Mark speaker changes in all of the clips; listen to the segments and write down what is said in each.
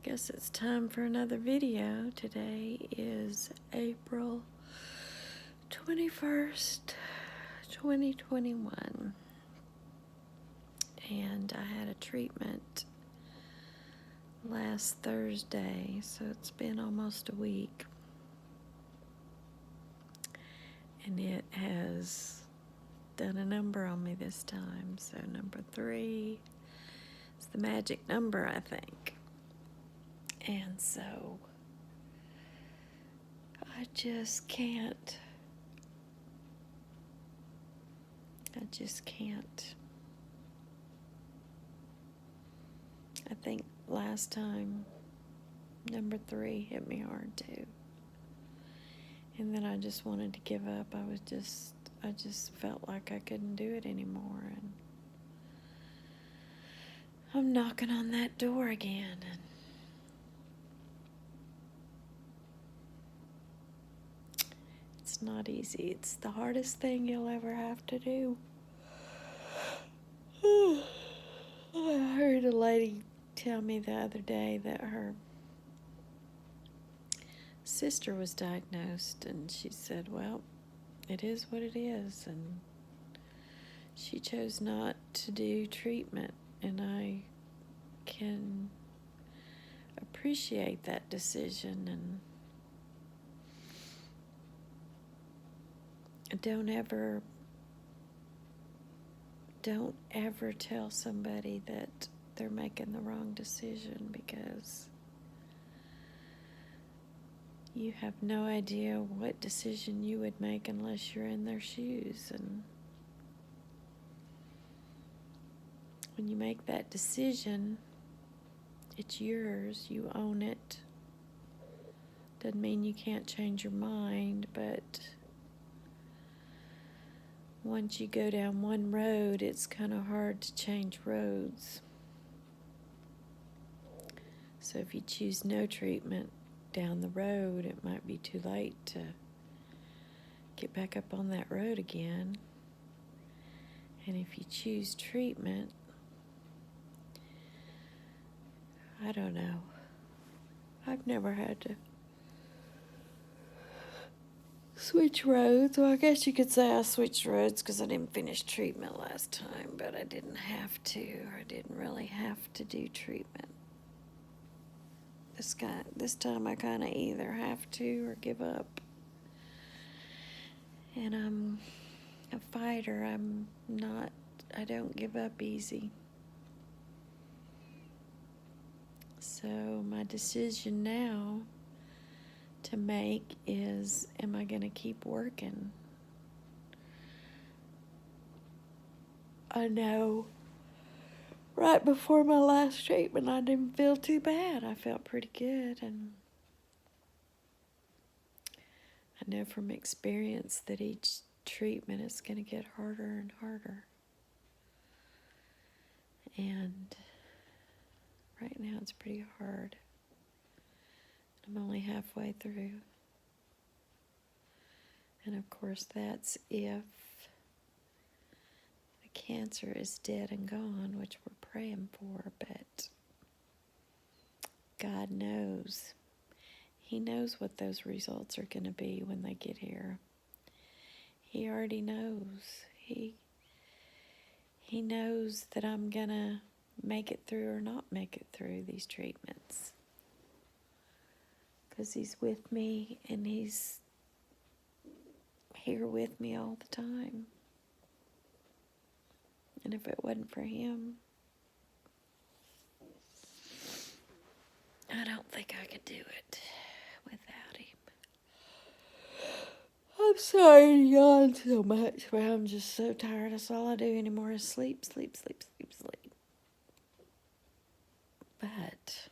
Speaker 1: guess it's time for another video. Today is April 21st, 2021. And I had a treatment last Thursday, so it's been almost a week. And it has done a number on me this time. So number 3 is the magic number, I think. And so I just can't. I think last time number 3 hit me hard too. And then I just wanted to give up. I just felt like I couldn't do it anymore. And I'm knocking on that door again. And it's not easy. It's the hardest thing you'll ever have to do. I heard a lady tell me the other day that her sister was diagnosed, and she said, well, it is what it is, and she chose not to do treatment, and I can appreciate that decision. And don't ever tell somebody that they're making the wrong decision, because you have no idea what decision you would make unless you're in their shoes. And when you make that decision, it's yours, you own it. Doesn't mean you can't change your mind, but once you go down one road, it's kind of hard to change roads. So if you choose no treatment down the road, it might be too late to get back up on that road again. And if you choose treatment, I don't know. I've never had to switch roads. Well, I guess you could say I switched roads because I didn't finish treatment last time, but I didn't have to. I didn't really have to do treatment. This time I kind of either have to or give up. And I'm a fighter. I don't give up easy. So my decision now to make is, am I going to keep working? I know right before my last treatment, I didn't feel too bad. I felt pretty good, and I know from experience that each treatment is going to get harder and harder. And right now it's pretty hard. I'm only halfway through. And of course, that's if the cancer is dead and gone, which we're praying for, but God knows. He knows what those results are going to be when they get here. He already knows. He knows that I'm going to make it through or not make it through these treatments. Because He's with me, and He's here with me all the time. And if it wasn't for Him, I don't think I could do it without Him. I'm sorry to yawn so much, but I'm just so tired. That's all I do anymore is sleep, sleep, sleep, sleep, sleep. But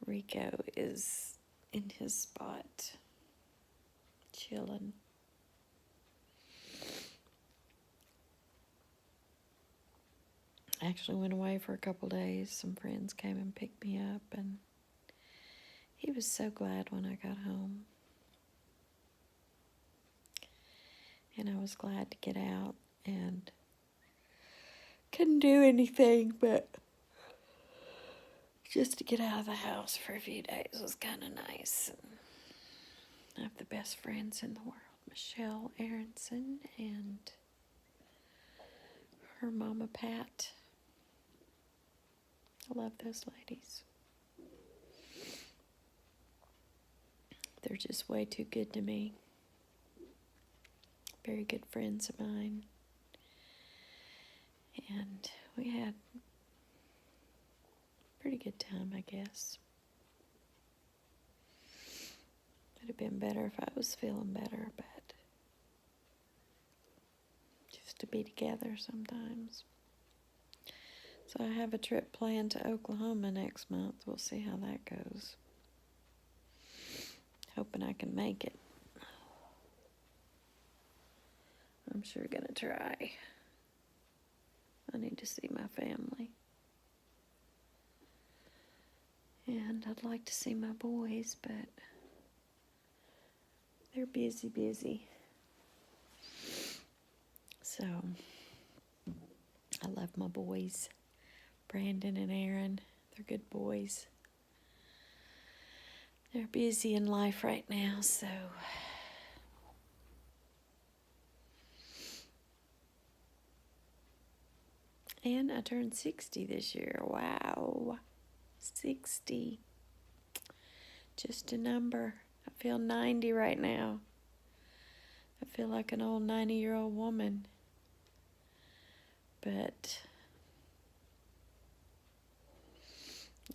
Speaker 1: Rico is in his spot, chilling. I actually went away for a couple days. Some friends came and picked me up, and he was so glad when I got home. And I was glad to get out, and couldn't do anything but just to get out of the house for a few days was kind of nice. And I have the best friends in the world, Michelle Aronson and her mama Pat. I love those ladies. They're just way too good to me. Very good friends of mine. And we had a pretty good time, I guess. Would have been better if I was feeling better, but just to be together sometimes. So I have a trip planned to Oklahoma next month. We'll see how that goes. Hoping I can make it. I'm sure gonna try. I need to see my family. And I'd like to see my boys, but they're busy. So, I love my boys. Brandon and Aaron, they're good boys. They're busy in life right now, so... And I turned 60 this year. Wow. 60. Just a number. I feel 90 right now. I feel like an old 90-year-old woman. But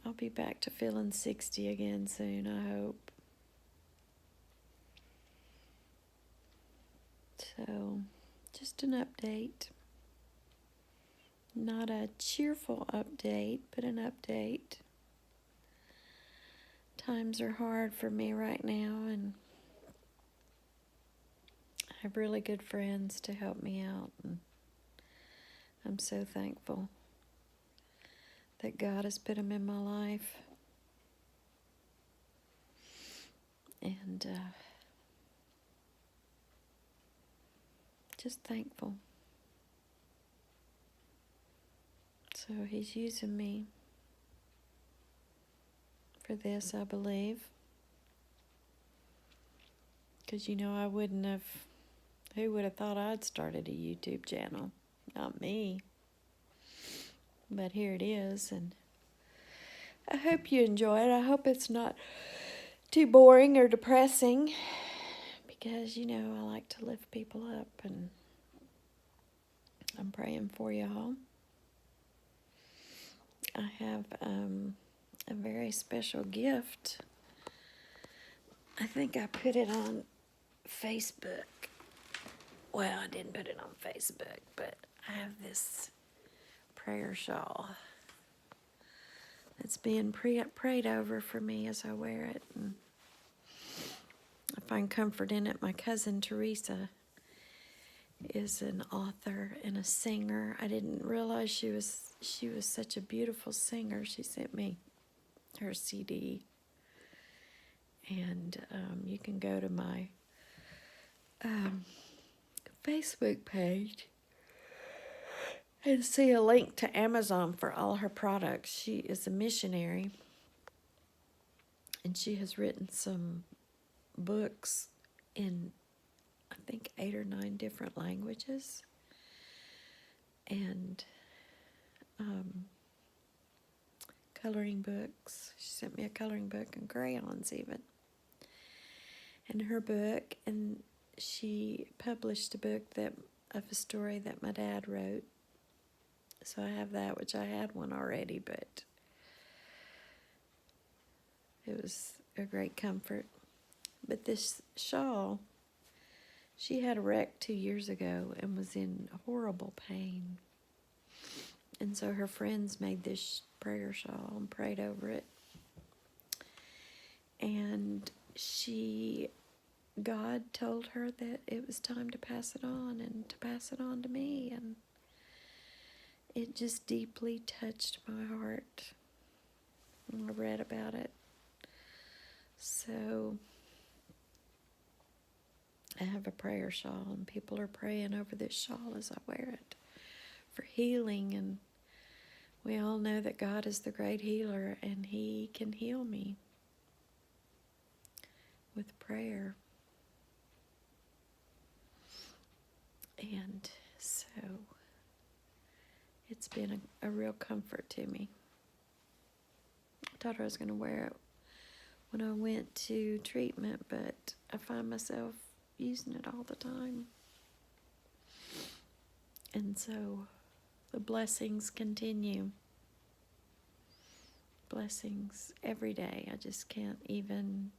Speaker 1: I'll be back to feeling 60 again soon, I hope. So, just an update. Not a cheerful update, but an update. Times are hard for me right now, and I have really good friends to help me out, and I'm so thankful that God has put them in my life. And just thankful. So He's using me for this, I believe. Because, I wouldn't have... Who would have thought I'd started a YouTube channel? Not me. But here it is, and I hope you enjoy it. I hope it's not too boring or depressing, because, I like to lift people up, and I'm praying for y'all. I have a very special gift. I think I put it on Facebook. Well, I didn't put it on Facebook, but I have this prayer shawl that's being prayed over for me as I wear it, and I find comfort in it. My cousin Teresa is an author and a singer. I didn't realize she was such a beautiful singer. She sent me her CD, and you can go to my Facebook page and see a link to Amazon for all her products. She is a missionary, and she has written some books in, I think, 8 or 9 different languages, and coloring books. She sent me a coloring book and crayons even, and her book, and she published a book of a story that my dad wrote. So I have that, which I had one already, but it was a great comfort. But this shawl, she had a wreck 2 years ago and was in horrible pain. And so her friends made this prayer shawl and prayed over it. And God told her that it was time to pass it on, and to pass it on to me. And it just deeply touched my heart when I read about it. So I have a prayer shawl, and people are praying over this shawl as I wear it for healing. And We all know that God is the great healer, and He can heal me with prayer. And so it's been a real comfort to me. I thought I was going to wear it when I went to treatment, but I find myself using it all the time. And so the blessings continue. Blessings every day. I just can't even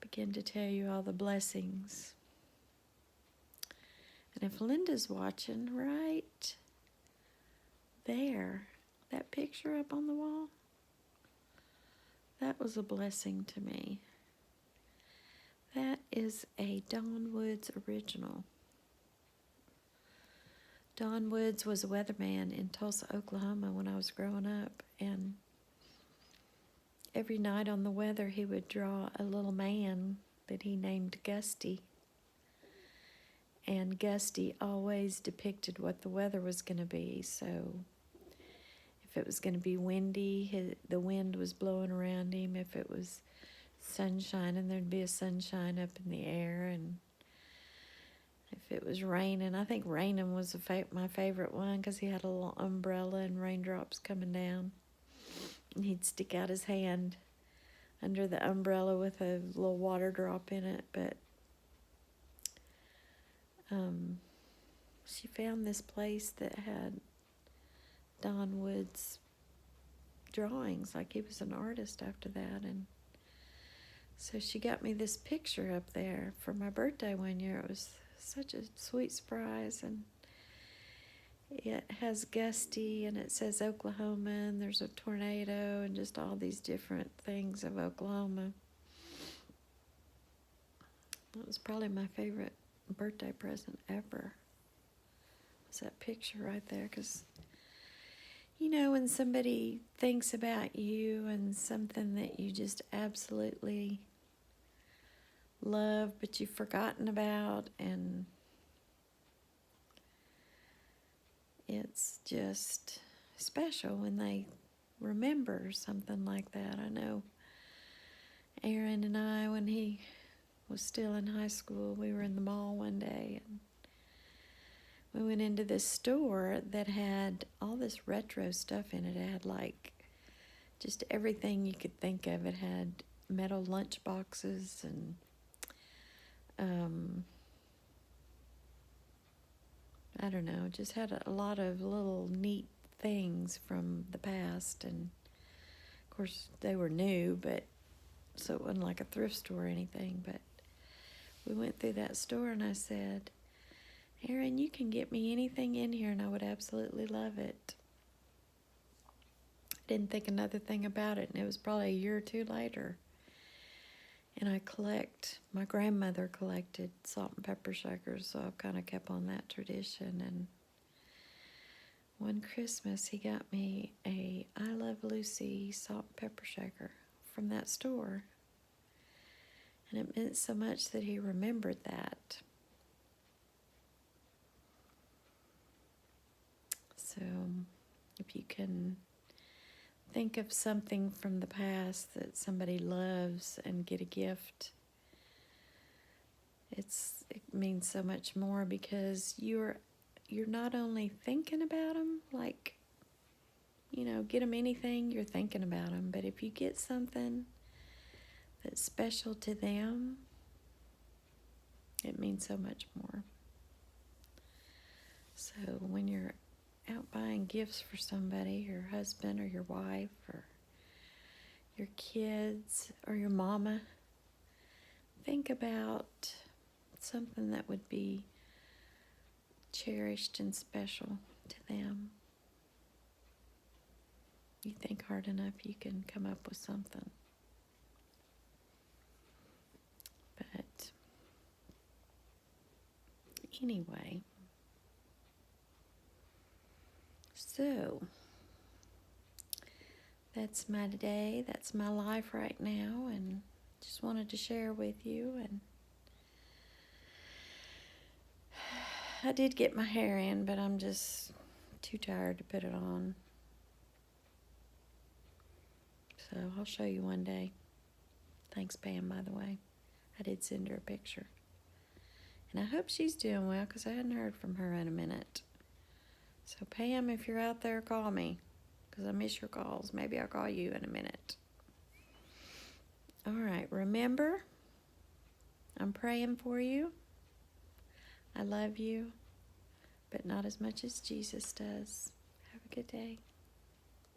Speaker 1: begin to tell you all the blessings. And if Linda's watching right there, that picture up on the wall, that was a blessing to me. That is a Don Woods original. Don Woods was a weatherman in Tulsa, Oklahoma when I was growing up, and every night on the weather he would draw a little man that he named Gusty. And Gusty always depicted what the weather was going to be. So if it was going to be windy, the wind was blowing around him. If it was sunshine, and there'd be a sunshine up in the air. And if it was raining, I think raining was my favorite one, because he had a little umbrella and raindrops coming down. And he'd stick out his hand under the umbrella with a little water drop in it. But she found this place that had Don Wood's drawings, like he was an artist after that. And so she got me this picture up there for my birthday one year. It was such a sweet surprise, and it has Gusty, and it says Oklahoma, and there's a tornado, and just all these different things of Oklahoma. That was probably my favorite birthday present ever. It's that picture right there, because you know, when somebody thinks about you and something that you just absolutely love, but you've forgotten about, and it's just special when they remember something like that. I know Aaron and I, when he was still in high school, we were in the mall one day, and we went into this store that had all this retro stuff in it. It had like just everything you could think of. It had metal lunch boxes and I don't know, just had a lot of little neat things from the past. And of course they were new, but so it wasn't like a thrift store or anything. But we went through that store, and I said, Aaron, you can get me anything in here and I would absolutely love it. I didn't think another thing about it, and it was probably a year or two later. And my grandmother collected salt and pepper shakers, so I've kind of kept on that tradition. And one Christmas, he got me a I Love Lucy salt and pepper shaker from that store. And it meant so much that he remembered that. So if you can think of something from the past that somebody loves and get a gift, it means so much more, because you're not only thinking about them, like, you know, get them anything, you're thinking about them, but if you get something that's special to them, it means so much more. So when you're out buying gifts for somebody, your husband or your wife or your kids or your mama, think about something that would be cherished and special to them. You think hard enough, you can come up with something. But anyway, so that's my day, that's my life right now, and just wanted to share with you. And I did get my hair in, but I'm just too tired to put it on. So I'll show you one day. Thanks, Pam, by the way. I did send her a picture. And I hope she's doing well because I hadn't heard from her in a minute. So Pam, if you're out there, call me because I miss your calls. Maybe I'll call you in a minute. All right, remember, I'm praying for you. I love you, but not as much as Jesus does. Have a good day.